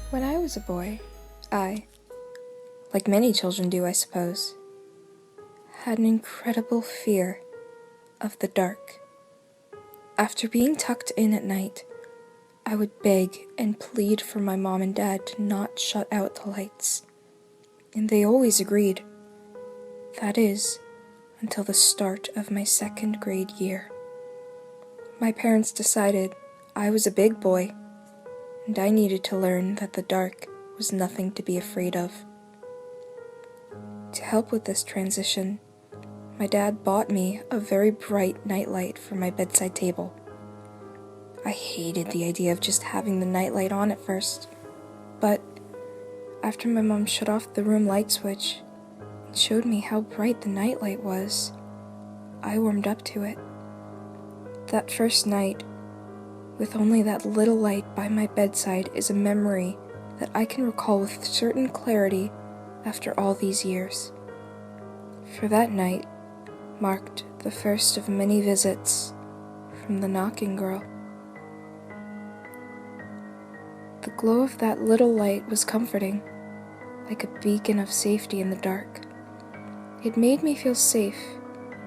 When I was a boy, I, like many children do I suppose, had an incredible fear of the dark. After being tucked in at night, I would beg and plead for my mom and dad to not shut out the lights, and they always agreed. That is, until the start of my 2nd grade year. My parents decided I was a big boy, and I needed to learn that the dark was nothing to be afraid of. To help with this transition, my dad bought me a very bright nightlight for my bedside table. I hated the idea of just having the nightlight on at first, but after my mom shut off the room light switch and showed me how bright the nightlight was, I warmed up to it. That first night, with only that little light by my bedside, is a memory that I can recall with certain clarity after all these years. For that night marked the first of many visits from the knocking girl. The glow of that little light was comforting, like a beacon of safety in the dark. It made me feel safe,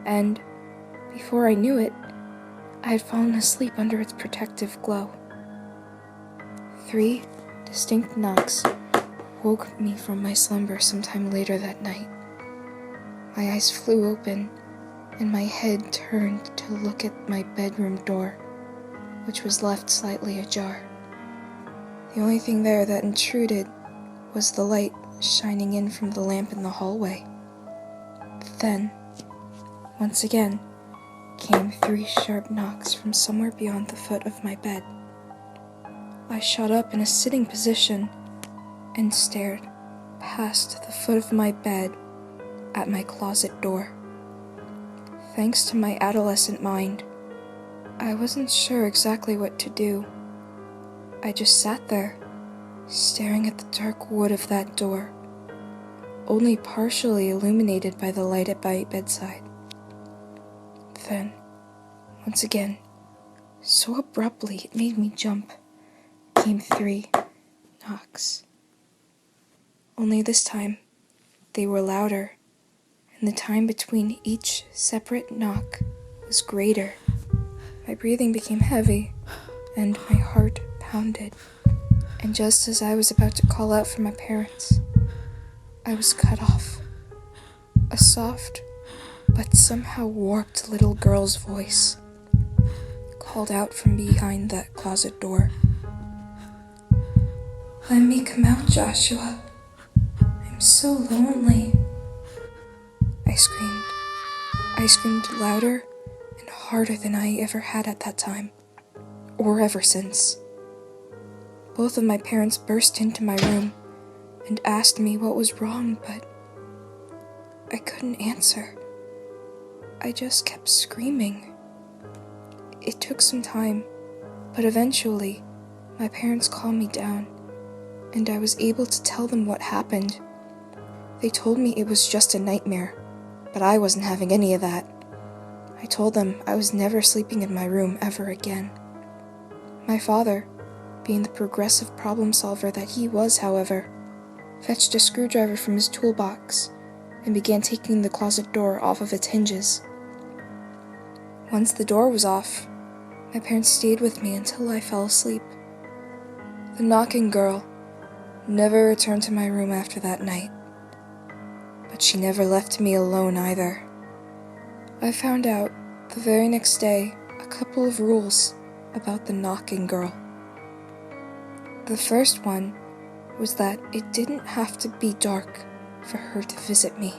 and, before I knew it, I had fallen asleep under its protective glow. 3 distinct knocks woke me from my slumber sometime later that night. My eyes flew open, and my head turned to look at my bedroom door, which was left slightly ajar. The only thing there that intruded was the light shining in from the lamp in the hallway. Then, once again, came 3 sharp knocks from somewhere beyond the foot of my bed. I shot up in a sitting position and stared past the foot of my bed at my closet door. Thanks to my adolescent mind, I wasn't sure exactly what to do. I just sat there, staring at the dark wood of that door, only partially illuminated by the light at my bedside. Then, once again, so abruptly it made me jump, came 3 knocks. Only this time, they were louder, and the time between each separate knock was greater. My breathing became heavy, and my heart pounded, and just as I was about to call out for my parents, I was cut off. A soft, but somehow warped little girl's voice called out from behind that closet door. "Let me come out, Joshua. I'm so lonely." I screamed. I screamed louder and harder than I ever had at that time, or ever since. Both of my parents burst into my room and asked me what was wrong, but I couldn't answer. I just kept screaming. It took some time, but eventually, my parents calmed me down, and I was able to tell them what happened. They told me it was just a nightmare, but I wasn't having any of that. I told them I was never sleeping in my room ever again. My father, being the progressive problem solver that he was, however, fetched a screwdriver from his toolbox and began taking the closet door off of its hinges. Once the door was off, my parents stayed with me until I fell asleep. The knocking girl never returned to my room after that night, but she never left me alone either. I found out the very next day a couple of rules about the knocking girl. The first one was that it didn't have to be dark for her to visit me.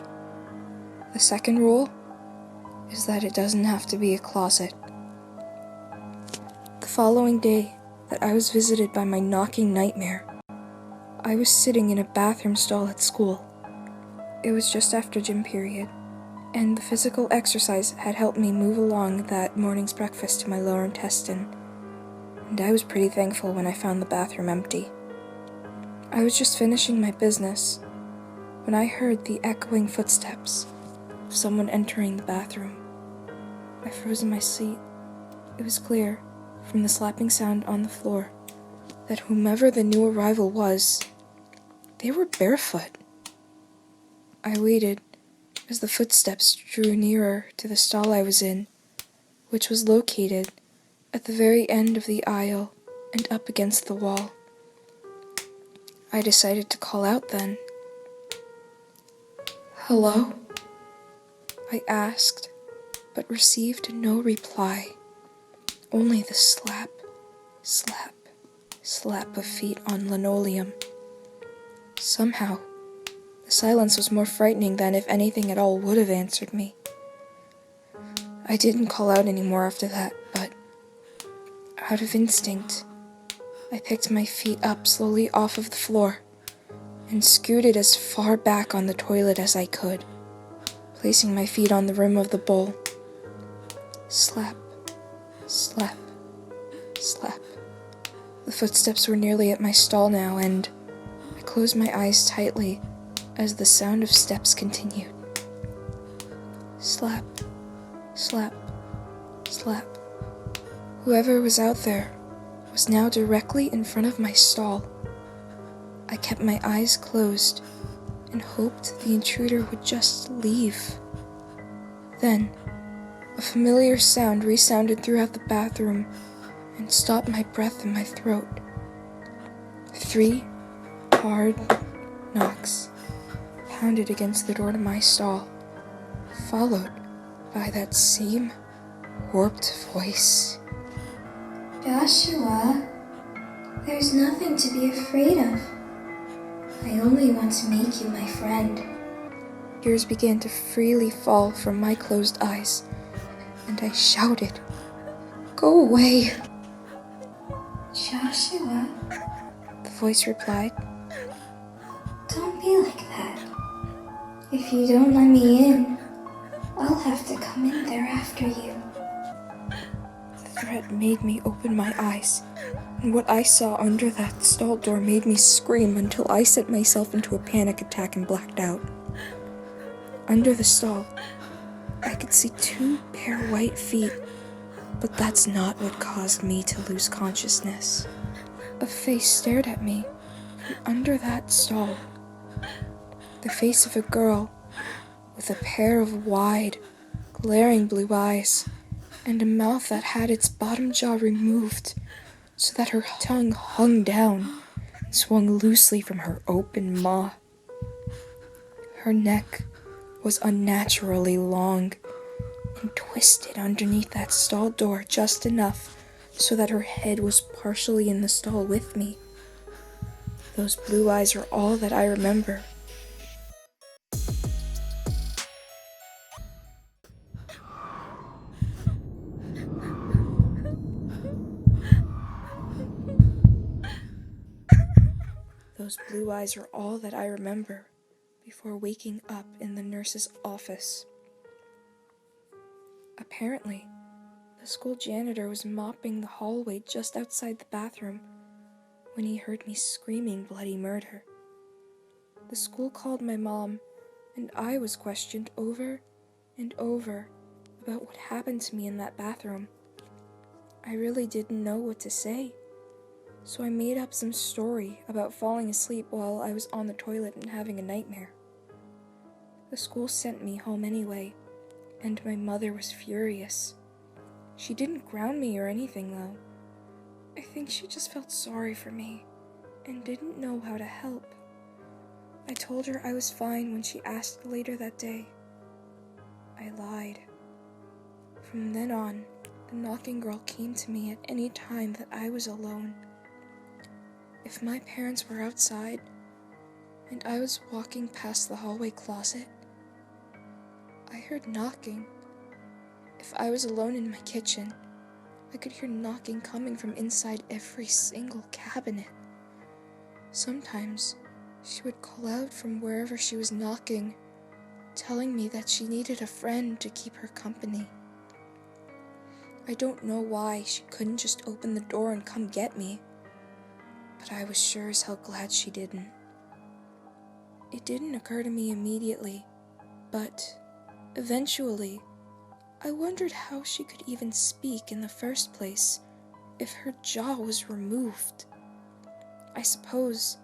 The second rule is that it doesn't have to be a closet. The following day that I was visited by my knocking nightmare, I was sitting in a bathroom stall at school. It was just after gym period, and the physical exercise had helped me move along that morning's breakfast to my lower intestine, and I was pretty thankful when I found the bathroom empty. I was just finishing my business when I heard the echoing footsteps of someone entering the bathroom. I froze in my seat. It was clear, from the slapping sound on the floor, that whomever the new arrival was, they were barefoot. I waited as the footsteps drew nearer to the stall I was in, which was located at the very end of the aisle and up against the wall. I decided to call out then. "Hello?" I asked, but received no reply, only the slap, slap, slap of feet on linoleum. Somehow, the silence was more frightening than if anything at all would have answered me. I didn't call out anymore after that, but out of instinct, I picked my feet up slowly off of the floor and scooted as far back on the toilet as I could, placing my feet on the rim of the bowl. Slap, slap, slap. The footsteps were nearly at my stall now, and I closed my eyes tightly as the sound of steps continued. Slap, slap, slap. Whoever was out there was now directly in front of my stall. I kept my eyes closed and hoped the intruder would just leave. Then, a familiar sound resounded throughout the bathroom and stopped my breath in my throat. 3 hard knocks pounded against the door to my stall, followed by that same warped voice. "Joshua, there's nothing to be afraid of. I only want to make you my friend." Tears began to freely fall from my closed eyes, and I shouted, "Go away!" "Joshua," the voice replied. "don't be like that. If you don't let me in, I'll have to come in there after you." The threat made me open my eyes, and what I saw under that stall door made me scream until I sent myself into a panic attack and blacked out. Under the stall, I could see 2 bare white feet, but that's not what caused me to lose consciousness. A face stared at me from under that stall. The face of a girl with a pair of wide, glaring blue eyes and a mouth that had its bottom jaw removed so that her tongue hung down and swung loosely from her open maw. Her neck was unnaturally long and twisted underneath that stall door just enough so that her head was partially in the stall with me. Those blue eyes are all that I remember. Those blue eyes are all that I remember before waking up in the nurse's office. Apparently, the school janitor was mopping the hallway just outside the bathroom when he heard me screaming bloody murder. The school called my mom, and I was questioned over and over about what happened to me in that bathroom. I really didn't know what to say, so I made up some story about falling asleep while I was on the toilet and having a nightmare. The school sent me home anyway, and my mother was furious. She didn't ground me or anything, though. I think she just felt sorry for me and didn't know how to help. I told her I was fine when she asked later that day. I lied. From then on, the knocking girl came to me at any time that I was alone. If my parents were outside and I was walking past the hallway closet, I heard knocking. If I was alone in my kitchen, I could hear knocking coming from inside every single cabinet. Sometimes, she would call out from wherever she was knocking, telling me that she needed a friend to keep her company. I don't know why she couldn't just open the door and come get me, but I was sure as hell glad she didn't. It didn't occur to me immediately, but eventually, I wondered how she could even speak in the first place if her jaw was removed. I suppose,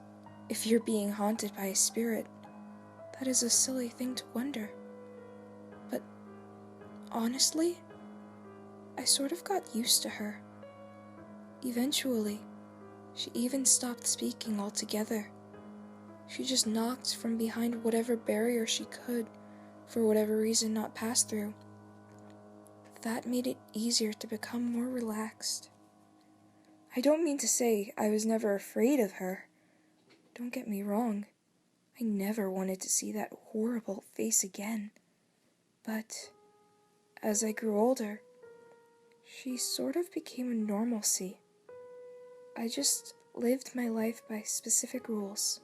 if you're being haunted by a spirit, that is a silly thing to wonder. But honestly, I sort of got used to her. Eventually, she even stopped speaking altogether. She just knocked from behind whatever barrier she could, for whatever reason not pass through. That made it easier to become more relaxed. I don't mean to say I was never afraid of her. Don't get me wrong. I never wanted to see that horrible face again. But as I grew older, she sort of became a normalcy. I just lived my life by specific rules.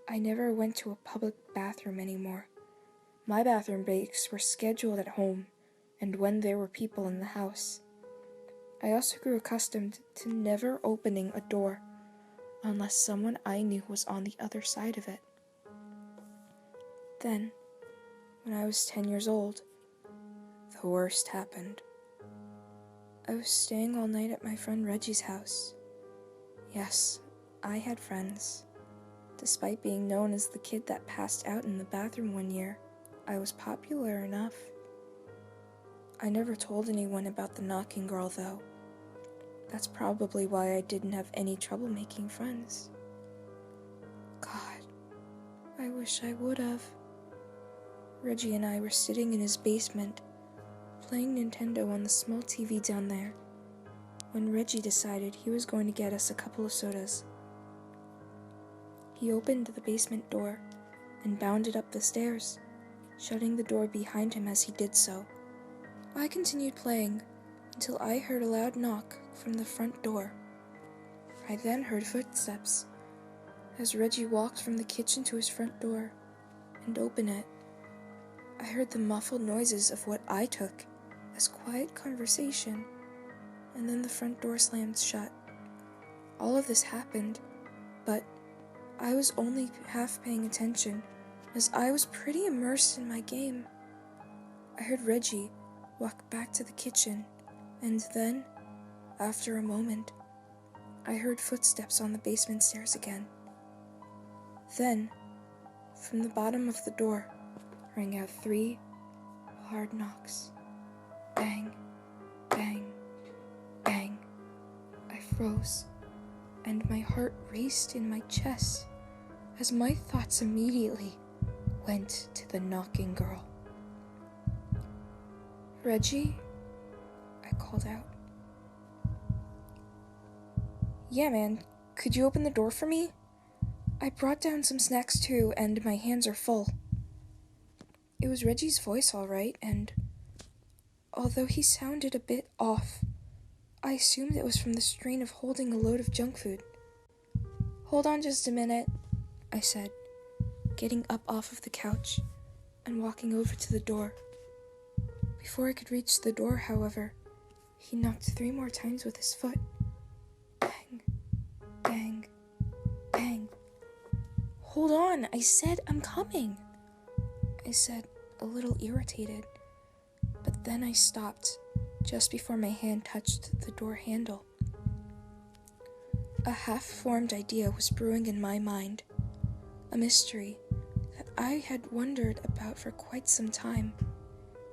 I never went to a public bathroom anymore. My bathroom breaks were scheduled at home and when there were people in the house. I also grew accustomed to never opening a door unless someone I knew was on the other side of it. Then, when I was 10 years old, the worst happened. I was staying all night at my friend Reggie's house. Yes, I had friends. Despite being known as the kid that passed out in the bathroom one year, I was popular enough. I never told anyone about the knocking girl, though. That's probably why I didn't have any trouble making friends. God, I wish I would have. Reggie and I were sitting in his basement, playing Nintendo on the small TV down there, when Reggie decided he was going to get us a couple of sodas. He opened the basement door and bounded up the stairs, shutting the door behind him as he did so. I continued playing until I heard a loud knock from the front door. I then heard footsteps as Reggie walked from the kitchen to his front door and opened it. I heard the muffled noises of what I took as quiet conversation, and then the front door slammed shut. All of this happened, but I was only half paying attention as I was pretty immersed in my game. I heard Reggie walk back to the kitchen, and then, after a moment, I heard footsteps on the basement stairs again. Then, from the bottom of the door, rang out 3 hard knocks. Bang, bang, bang. I froze, and my heart raced in my chest as my thoughts immediately went to the knocking girl. Reggie? I called out. Yeah, man, could you open the door for me? I brought down some snacks too, and my hands are full. It was Reggie's voice, all right, and although he sounded a bit off, I assumed it was from the strain of holding a load of junk food. Hold on just a minute, I said, getting up off of the couch and walking over to the door. Before I could reach the door, however, he knocked 3 more times with his foot. Bang, bang, bang. Hold on, I said I'm coming, I said, a little irritated, but then I stopped just before my hand touched the door handle. A half-formed idea was brewing in my mind, a mystery that I had wondered about for quite some time,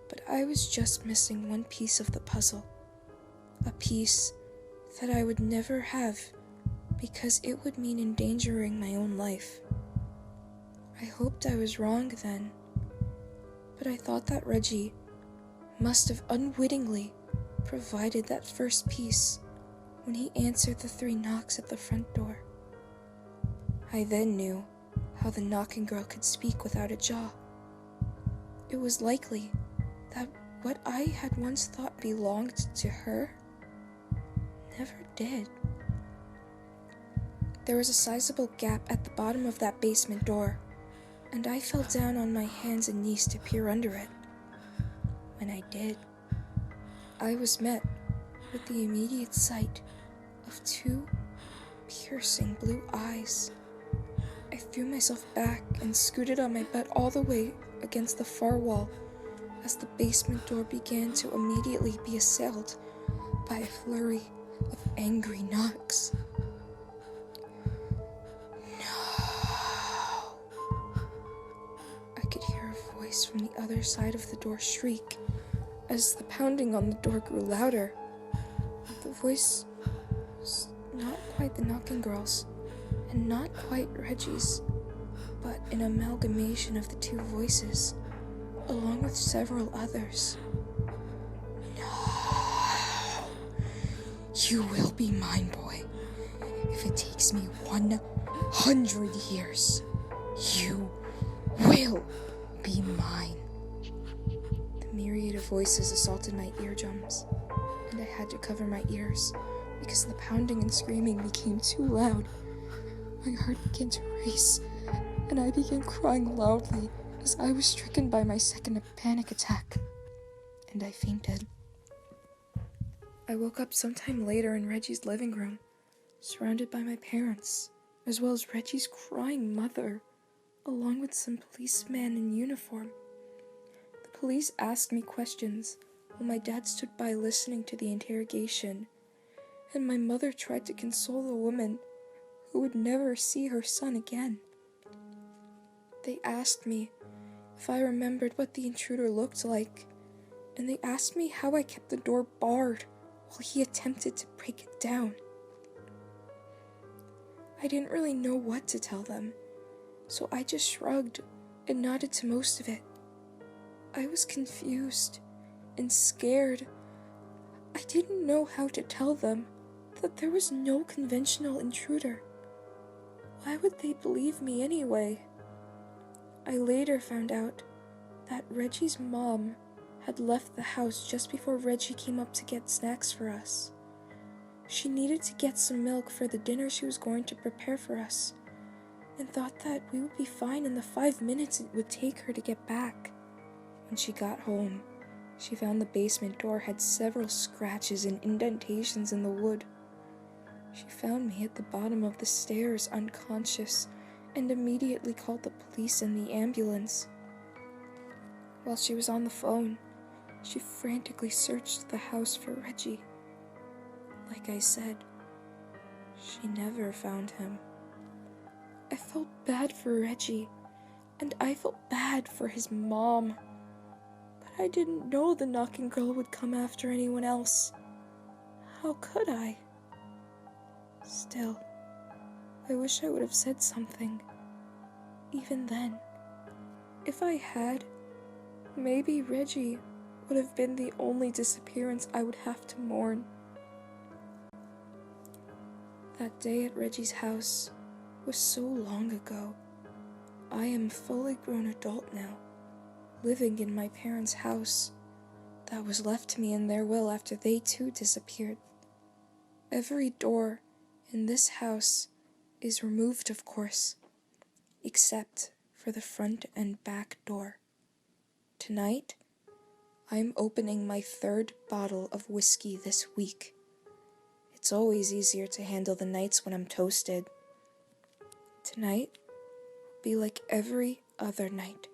but I was just missing one piece of the puzzle, a piece that I would never have because it would mean endangering my own life. I hoped I was wrong then, but I thought that Reggie must have unwittingly provided that first piece when he answered the 3 knocks at the front door. I then knew how the knocking girl could speak without a jaw. It was likely that what I had once thought belonged to her never did. There was a sizable gap at the bottom of that basement door, and I fell down on my hands and knees to peer under it. When I did, I was met with the immediate sight of 2 piercing blue eyes. I threw myself back and scooted on my butt all the way against the far wall as the basement door began to immediately be assailed by a flurry of angry knocks. voice from the other side of the door shriek as the pounding on the door grew louder. The voice was not quite the knocking girl's, and not quite Reggie's, but an amalgamation of the two voices, along with several others. No, you will be mine, boy. If it takes me 100 years, you will be mine. The myriad of voices assaulted my eardrums, and I had to cover my ears because the pounding and screaming became too loud. My heart began to race, and I began crying loudly as I was stricken by my second panic attack, and I fainted. I woke up sometime later in Reggie's living room, surrounded by my parents, as well as Reggie's crying mother, along with some policemen in uniform. The police asked me questions while my dad stood by listening to the interrogation, and my mother tried to console the woman who would never see her son again. They asked me if I remembered what the intruder looked like, and they asked me how I kept the door barred while he attempted to break it down. I didn't really know what to tell them, so I just shrugged and nodded to most of it. I was confused and scared. I didn't know how to tell them that there was no conventional intruder. Why would they believe me anyway? I later found out that Reggie's mom had left the house just before Reggie came up to get snacks for us. She needed to get some milk for the dinner she was going to prepare for us, and thought that we would be fine in the 5 minutes it would take her to get back. When she got home, she found the basement door had several scratches and indentations in the wood. She found me at the bottom of the stairs unconscious and immediately called the police and the ambulance. While she was on the phone, she frantically searched the house for Reggie. Like I said, she never found him. I felt bad for Reggie, and I felt bad for his mom. But I didn't know the knocking girl would come after anyone else. How could I? Still, I wish I would have said something. Even then, if I had, maybe Reggie would have been the only disappearance I would have to mourn. That day at Reggie's house was so long ago. I am a fully grown adult now, living in my parents' house that was left to me in their will after they too disappeared. Every door in this house is removed, of course, except for the front and back door. Tonight, I'm opening my 3rd bottle of whiskey this week. It's always easier to handle the nights when I'm toasted. Tonight will be like every other night.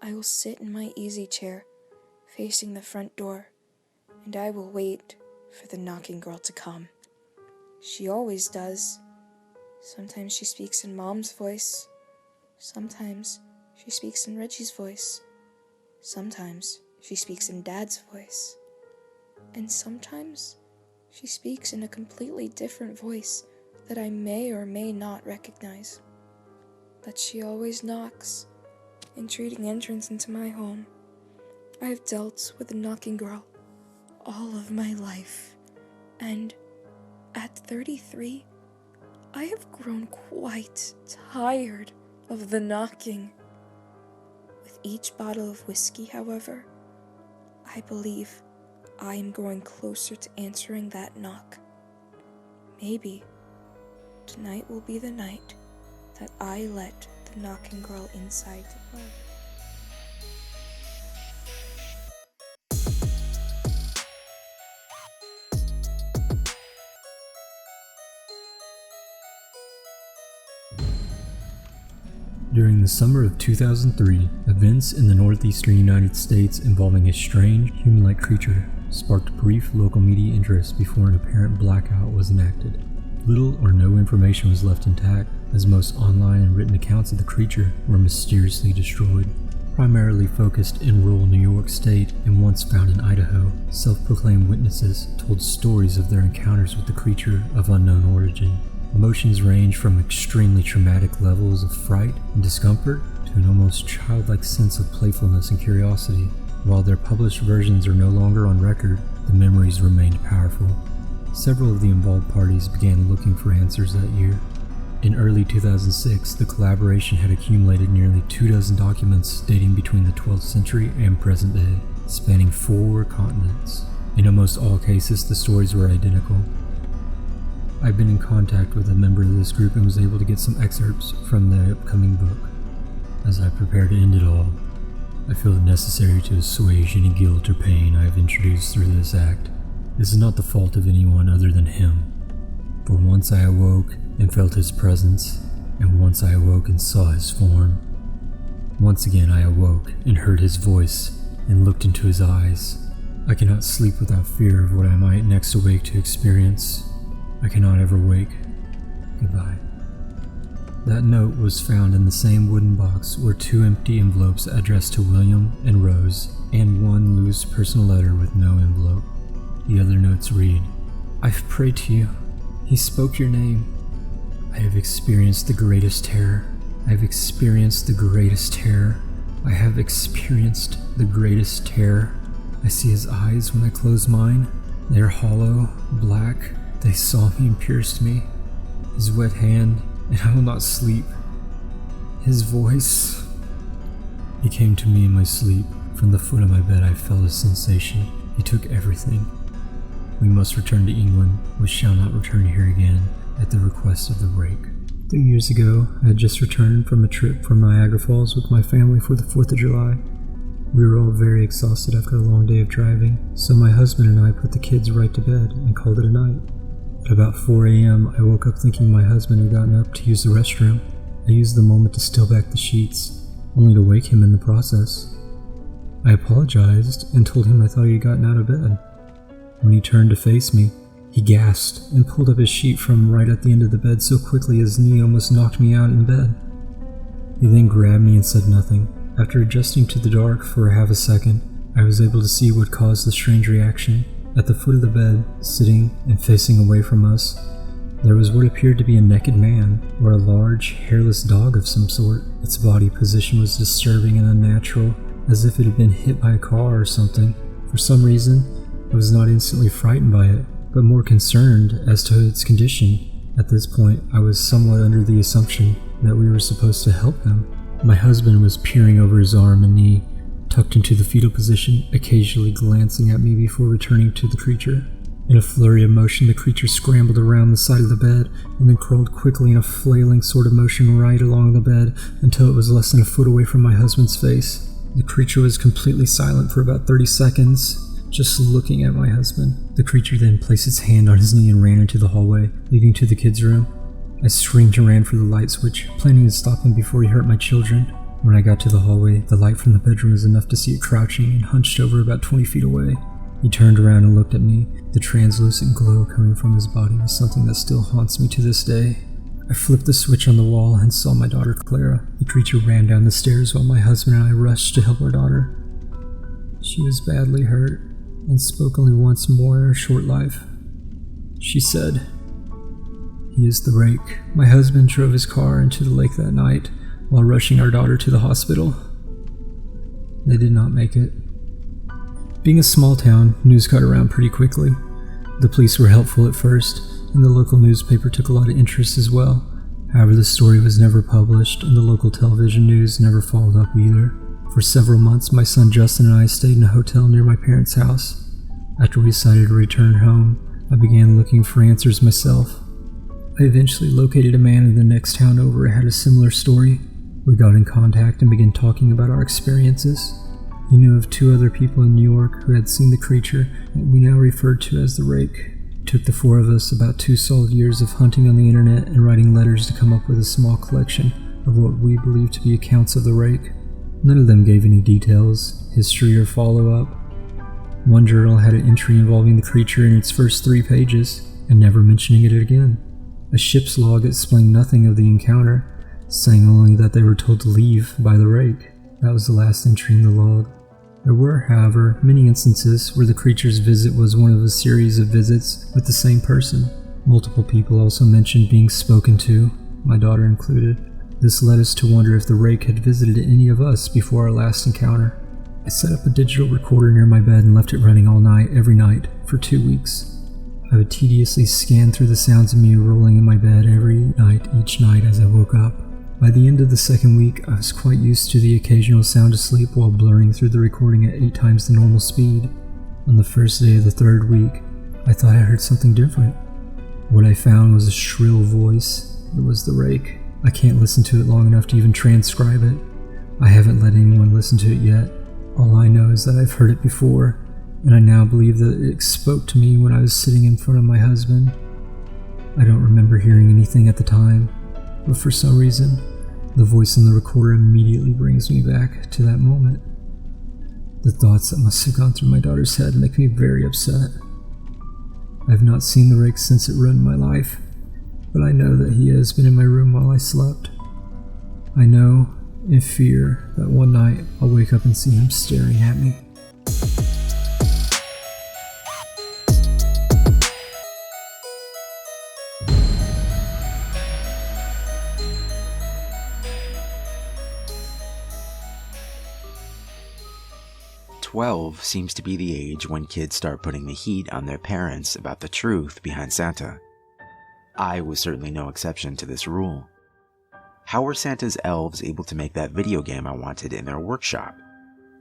I will sit in my easy chair, facing the front door, and I will wait for the knocking girl to come. She always does. Sometimes she speaks in Mom's voice. Sometimes she speaks in Reggie's voice. Sometimes she speaks in Dad's voice. And sometimes she speaks in a completely different voice that I may or may not recognize. But she always knocks, entreating entrance into my home. I have dealt with the knocking girl all of my life, and at 33, I have grown quite tired of the knocking. With each bottle of whiskey, however, I believe I am growing closer to answering that knock. Maybe tonight will be the night that I let the knocking girl inside the bar. During the summer of 2003, events in the northeastern United States involving a strange, human-like creature sparked brief local media interest before an apparent blackout was enacted. Little or no information was left intact, as most online and written accounts of the creature were mysteriously destroyed. primarily focused in rural New York State and once found in Idaho. Self-proclaimed witnesses told stories of their encounters with the creature of unknown origin. Emotions range from extremely traumatic levels of fright and discomfort to an almost childlike sense of playfulness and curiosity. While their published versions are no longer on record, the memories remained powerful. Several of the involved parties began looking for answers that year. In early 2006, the collaboration had accumulated nearly 24 documents dating between the 12th century and present day, spanning 4 continents. In almost all cases, the stories were identical. I've been in contact with a member of this group and was able to get some excerpts from the upcoming book. As I prepare to end it all, I feel it necessary to assuage any guilt or pain I have introduced through this act. This is not the fault of anyone other than him. For once I awoke and felt his presence, and once I awoke and saw his form. Once again I awoke and heard his voice and looked into his eyes. I cannot sleep without fear of what I might next awake to experience. I cannot ever wake. Goodbye. That note was found in the same wooden box where 2 empty envelopes addressed to William and Rose, and 1 loose personal letter with no envelope. The other notes read, "I've prayed to you. He spoke your name. I have experienced the greatest terror. I have experienced the greatest terror. I have experienced the greatest terror. I see his eyes when I close mine. They are hollow, black. They saw me and pierced me. His wet hand, and I will not sleep. His voice." He came to me in my sleep. From the foot of my bed I felt a sensation. He took everything. We must return to England. We shall not return here again at the request of the rake. 3 years ago, I had just returned from a trip from Niagara Falls with my family for the 4th of July. We were all very exhausted after a long day of driving, so my husband and I put the kids right to bed and called it a night. At about 4 a.m., I woke up thinking my husband had gotten up to use the restroom. I used the moment to steal back the sheets, only to wake him in the process. I apologized and told him I thought he had gotten out of bed. When he turned to face me, he gasped and pulled up his sheet from right at the end of the bed so quickly his knee almost knocked me out in bed. He then grabbed me and said nothing. After adjusting to the dark for half a second, I was able to see what caused the strange reaction. At the foot of the bed, sitting and facing away from us, there was what appeared to be a naked man, or a large, hairless dog of some sort. Its body position was disturbing and unnatural, as if it had been hit by a car or something. For some reason, I was not instantly frightened by it, but more concerned as to its condition. At this point, I was somewhat under the assumption that we were supposed to help him. My husband was peering over his arm and knee, tucked into the fetal position, occasionally glancing at me before returning to the creature. In a flurry of motion, the creature scrambled around the side of the bed and then crawled quickly in a flailing sort of motion right along the bed until it was less than a foot away from my husband's face. The creature was completely silent for about 30 seconds, just looking at my husband. The creature then placed its hand on his knee and ran into the hallway, leading to the kids' room. I screamed and ran for the light switch, planning to stop him before he hurt my children. When I got to the hallway, the light from the bedroom was enough to see it crouching and hunched over about 20 feet away. He turned around and looked at me. The translucent glow coming from his body was something that still haunts me to this day. I flipped the switch on the wall and saw my daughter Clara. The creature ran down the stairs while my husband and I rushed to help our daughter. She was badly hurt and spoke only once more in her short life. She said, "He is the rake." My husband drove his car into the lake that night while rushing our daughter to the hospital. They did not make it. Being a small town, news got around pretty quickly. The police were helpful at first, and the local newspaper took a lot of interest as well. However, the story was never published, and the local television news never followed up either. For several months, my son Justin and I stayed in a hotel near my parents' house. After we decided to return home, I began looking for answers myself. I eventually located a man in the next town over who had a similar story. We got in contact and began talking about our experiences. He knew of 2 other people in New York who had seen the creature that we now referred to as the rake. It took the 4 of us about 2 solid years of hunting on the internet and writing letters to come up with a small collection of what we believed to be accounts of the rake. None of them gave any details, history, or follow-up. One journal had an entry involving the creature in its first 3 pages, and never mentioning it again. A ship's log explained nothing of the encounter, saying only that they were told to leave by the rake. That was the last entry in the log. There were, however, many instances where the creature's visit was one of a series of visits with the same person. Multiple people also mentioned being spoken to, my daughter included. This led us to wonder if the rake had visited any of us before our last encounter. I set up a digital recorder near my bed and left it running all night, every night, for 2 weeks. I would tediously scan through the sounds of me rolling in my bed every night, each night as I woke up. By the end of the second week, I was quite used to the occasional sound asleep while blurring through the recording at 8 times the normal speed. On the first day of the third week, I thought I heard something different. What I found was a shrill voice. It was the rake. I can't listen to it long enough to even transcribe it. I haven't let anyone listen to it yet. All I know is that I've heard it before, and I now believe that it spoke to me when I was sitting in front of my husband. I don't remember hearing anything at the time, but for some reason, the voice in the recorder immediately brings me back to that moment. The thoughts that must have gone through my daughter's head make me very upset. I have not seen the rake since it ruined my life, but I know that he has been in my room while I slept. I know, in fear, that one night I'll wake up and see him staring at me. "12 seems to be the age when kids start putting the heat on their parents about the truth behind Santa. I was certainly no exception to this rule. How were Santa's elves able to make that video game I wanted in their workshop?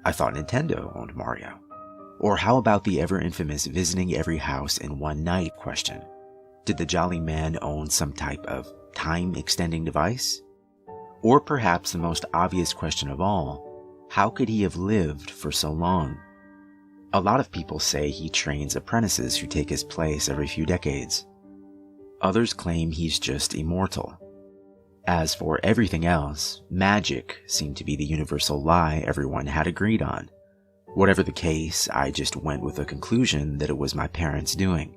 I thought Nintendo owned Mario. Or how about the ever-infamous visiting every house in one night question? Did the Jolly Man own some type of time-extending device? Or perhaps the most obvious question of all, how could he have lived for so long? A lot of people say he trains apprentices who take his place every few decades. Others claim he's just immortal. As for everything else, magic seemed to be the universal lie everyone had agreed on. Whatever the case, I just went with the conclusion that it was my parents' doing.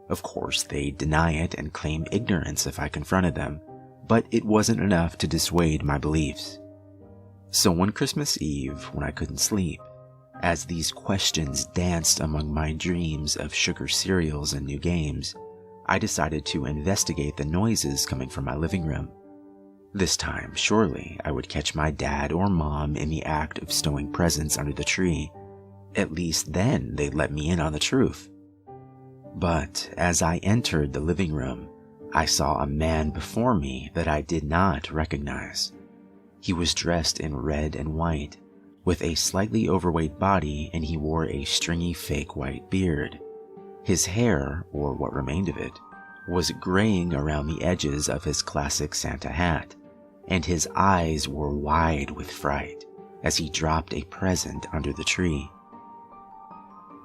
Of course, they deny it and claim ignorance if I confronted them, but it wasn't enough to dissuade my beliefs. So one Christmas Eve, when I couldn't sleep, as these questions danced among my dreams of sugar cereals and new games, I decided to investigate the noises coming from my living room. This time, surely, I would catch my dad or mom in the act of stowing presents under the tree. At least then they'd let me in on the truth. But as I entered the living room, I saw a man before me that I did not recognize. He was dressed in red and white, with a slightly overweight body, and he wore a stringy fake white beard. His hair, or what remained of it, was graying around the edges of his classic Santa hat, and his eyes were wide with fright as he dropped a present under the tree.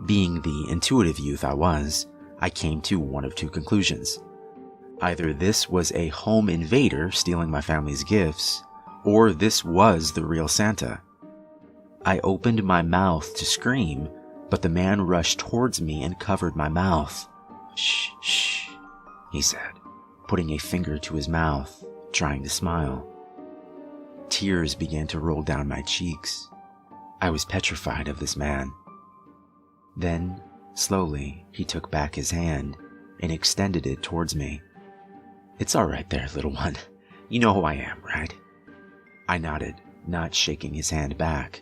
Being the intuitive youth I was, I came to one of two conclusions. Either this was a home invader stealing my family's gifts, or this was the real Santa. I opened my mouth to scream, but the man rushed towards me and covered my mouth. "Shh, shh," he said, putting a finger to his mouth, trying to smile. Tears began to roll down my cheeks. I was petrified of this man. Then, slowly, he took back his hand and extended it towards me. "It's all right there, little one. You know who I am, right?" I nodded, not shaking his hand back.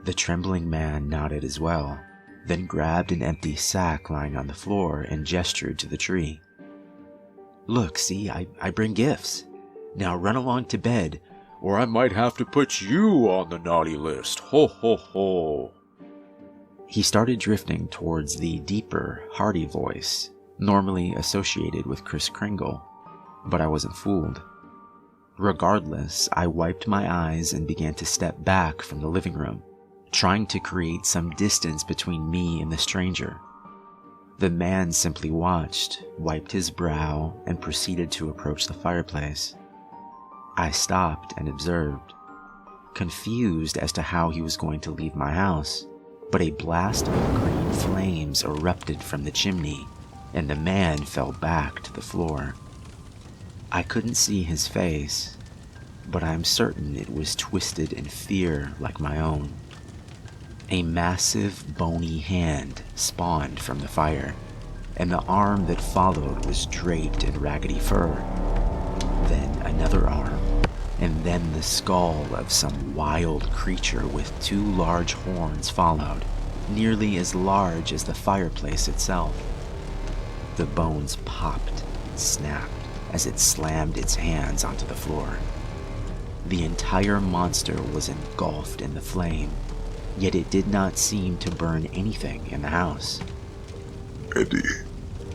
The trembling man nodded as well, then grabbed an empty sack lying on the floor and gestured to the tree. "Look, see, I bring gifts. Now run along to bed, or I might have to put you on the naughty list. Ho, ho, ho." He started drifting towards the deeper, hearty voice, normally associated with Kris Kringle, but I wasn't fooled. Regardless, I wiped my eyes and began to step back from the living room, trying to create some distance between me and the stranger. The man simply watched, wiped his brow, and proceeded to approach the fireplace. I stopped and observed, confused as to how he was going to leave my house, but a blast of green flames erupted from the chimney, and the man fell back to the floor. I couldn't see his face, but I'm certain it was twisted in fear like my own. A massive, bony hand spawned from the fire, and the arm that followed was draped in raggedy fur. Then another arm, and then the skull of some wild creature with 2 large horns followed, nearly as large as the fireplace itself. The bones popped and snapped as it slammed its hands onto the floor. The entire monster was engulfed in the flame, yet it did not seem to burn anything in the house. Eddie,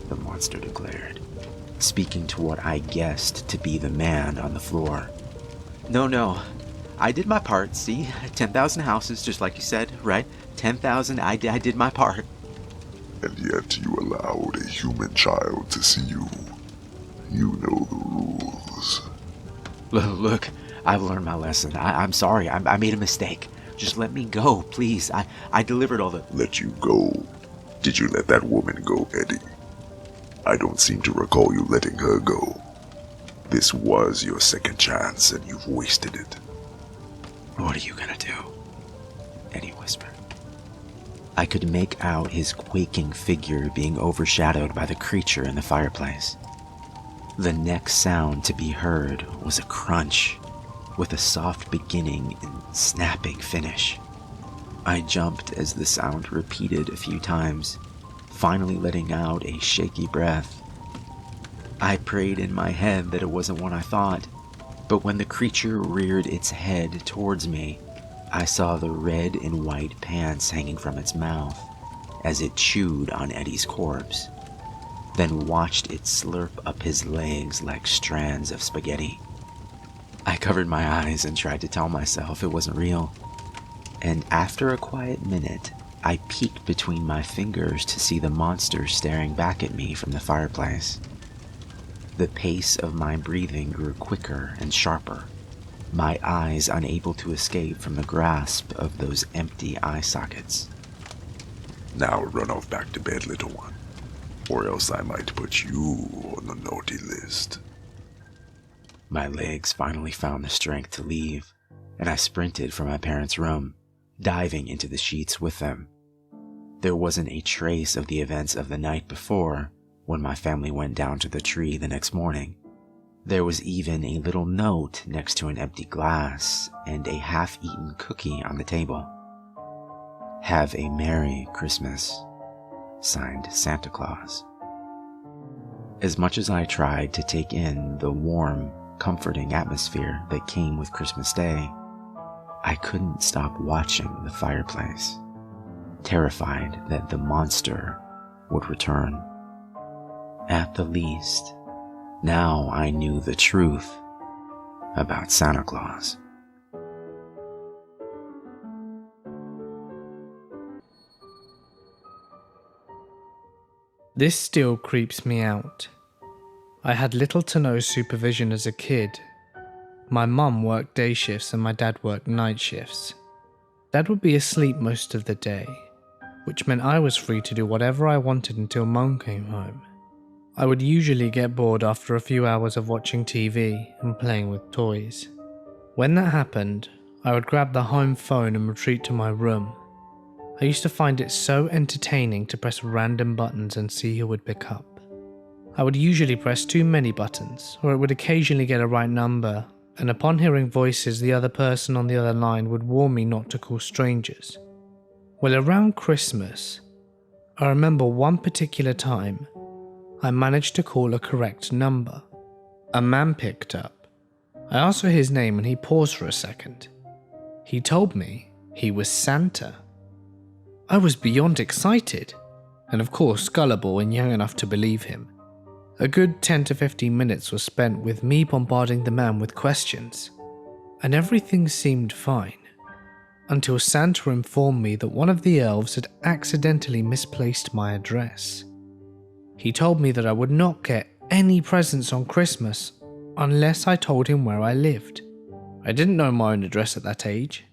the monster declared, speaking to what I guessed to be the man on the floor. No, I did my part, see? 10,000 houses, just like you said, right? 10,000, I did my part. And yet you allowed a human child to see you. You know the rules. Look, I've learned my lesson. I'm sorry, I made a mistake. Just let me go, please. I delivered all the... Let you go? Did you let that woman go, Eddie? I don't seem to recall you letting her go. This was your second chance, and you've wasted it. What are you gonna do? Eddie whispered. I could make out his quaking figure being overshadowed by the creature in the fireplace. The next sound to be heard was a crunch, with a soft beginning and snapping finish. I jumped as the sound repeated a few times, finally letting out a shaky breath. I prayed in my head that it wasn't what I thought, but when the creature reared its head towards me, I saw the red and white pants hanging from its mouth as it chewed on Eddie's corpse, then watched it slurp up his legs like strands of spaghetti. I covered my eyes and tried to tell myself it wasn't real, and after a quiet minute, I peeked between my fingers to see the monster staring back at me from the fireplace. The pace of my breathing grew quicker and sharper, my eyes unable to escape from the grasp of those empty eye sockets. Now run off back to bed, little one, or else I might put you on the naughty list. My legs finally found the strength to leave, and I sprinted from my parents' room, diving into the sheets with them. There wasn't a trace of the events of the night before when my family went down to the tree the next morning. There was even a little note next to an empty glass and a half-eaten cookie on the table. Have a Merry Christmas. Signed, Santa Claus. As much as I tried to take in the warm, comforting atmosphere that came with Christmas Day, I couldn't stop watching the fireplace, terrified that the monster would return. At the least, now I knew the truth about Santa Claus. This still creeps me out. I had little to no supervision as a kid. My mum worked day shifts and my dad worked night shifts. Dad would be asleep most of the day, which meant I was free to do whatever I wanted until Mum came home. I would usually get bored after a few hours of watching TV and playing with toys. When that happened, I would grab the home phone and retreat to my room. I used to find it so entertaining to press random buttons and see who would pick up. I would usually press too many buttons, or it would occasionally get a right number, and upon hearing voices, the other person on the other line would warn me not to call strangers. Well, around Christmas, I remember one particular time, I managed to call a correct number. A man picked up. I asked for his name and he paused for a second. He told me he was Santa. I was beyond excited, and of course gullible and young enough to believe him. A good 10 to 15 minutes was spent with me bombarding the man with questions, and everything seemed fine, until Santa informed me that one of the elves had accidentally misplaced my address. He told me that I would not get any presents on Christmas unless I told him where I lived. I didn't know my own address at that age.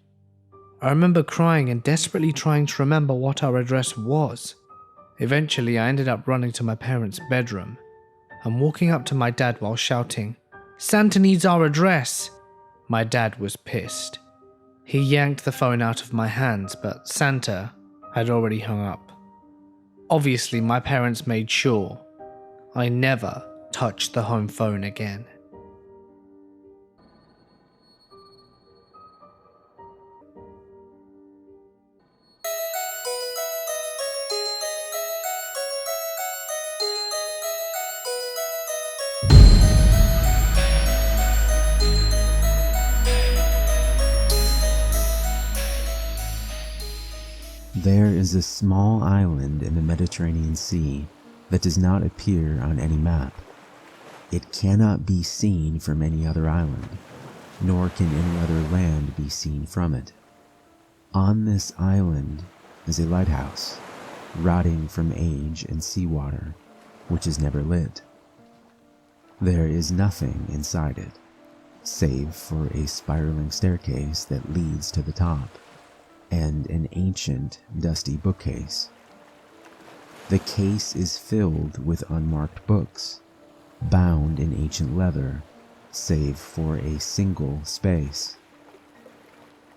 I remember crying and desperately trying to remember what our address was. Eventually, I ended up running to my parents' bedroom and walking up to my dad while shouting, "Santa needs our address!" My dad was pissed. He yanked the phone out of my hands, but Santa had already hung up. Obviously, my parents made sure I never touched the home phone again. There is a small island in the Mediterranean Sea that does not appear on any map. It cannot be seen from any other island, nor can any other land be seen from it. On this island is a lighthouse, rotting from age and seawater, which is never lit. There is nothing inside it, save for a spiraling staircase that leads to the top, and an ancient, dusty bookcase. The case is filled with unmarked books, bound in ancient leather, save for a single space.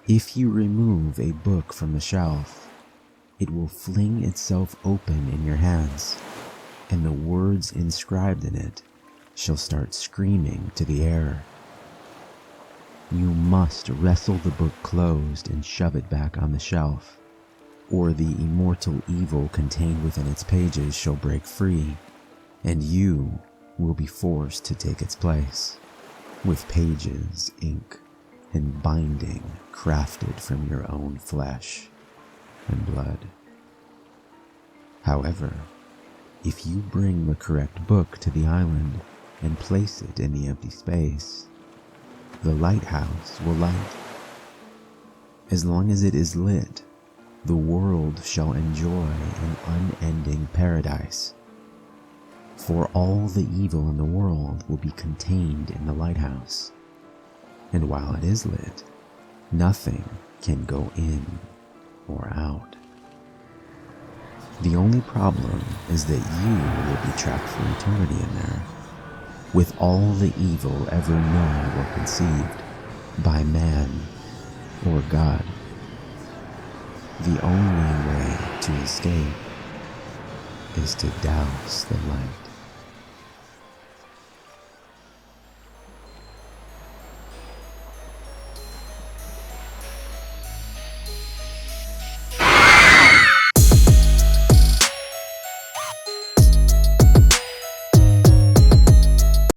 If you remove a book from the shelf, it will fling itself open in your hands, and the words inscribed in it shall start screaming to the air. You must wrestle the book closed and shove it back on the shelf, or the immortal evil contained within its pages shall break free, and you will be forced to take its place, with pages, ink, and binding crafted from your own flesh and blood. However, if you bring the correct book to the island and place it in the empty space, the lighthouse will light. As long as it is lit, the world shall enjoy an unending paradise. For all the evil in the world will be contained in the lighthouse. And while it is lit, nothing can go in or out. The only problem is that you will be trapped for eternity in there, with all the evil ever known or conceived by man or God. The only way to escape is to douse the light.